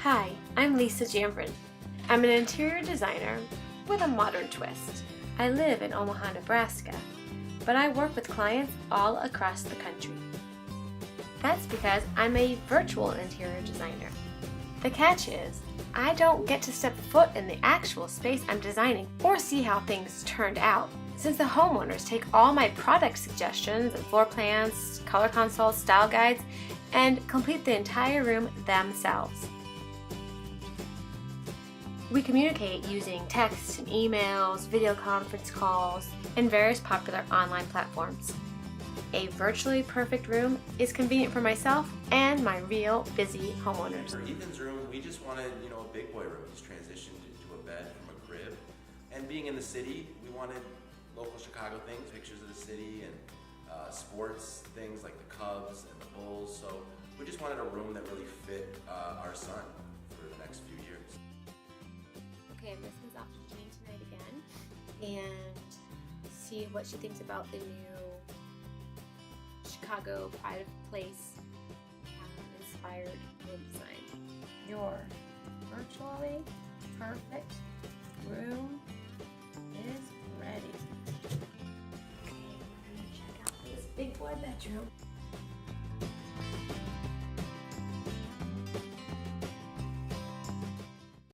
Hi, I'm Lisa Janvrin. I'm an interior designer with a modern twist. I live in Omaha, Nebraska, but I work with clients all across the country. That's because I'm a virtual interior designer. The catch is, I don't get to step foot in the actual space I'm designing or see how things turned out, since the homeowners take all my product suggestions and floor plans, color consoles, style guides, and complete the entire room themselves. We communicate using text and emails, video conference calls, and various popular online platforms. A virtually perfect room is convenient for myself and my real busy homeowners. For Ethan's room, we just wanted, a big boy room. He's transitioned into a bed from a crib. And being in the city, we wanted local Chicago things, pictures of the city and sports things like the Cubs and the Bulls. So we just wanted a room that really fit our son for the next few years. Okay, I'm listening to Jeannine tonight again and see what she thinks about the new Chicago Pride of Place inspired room design. Your virtually perfect room is ready. Okay, we're gonna check out this big boy bedroom.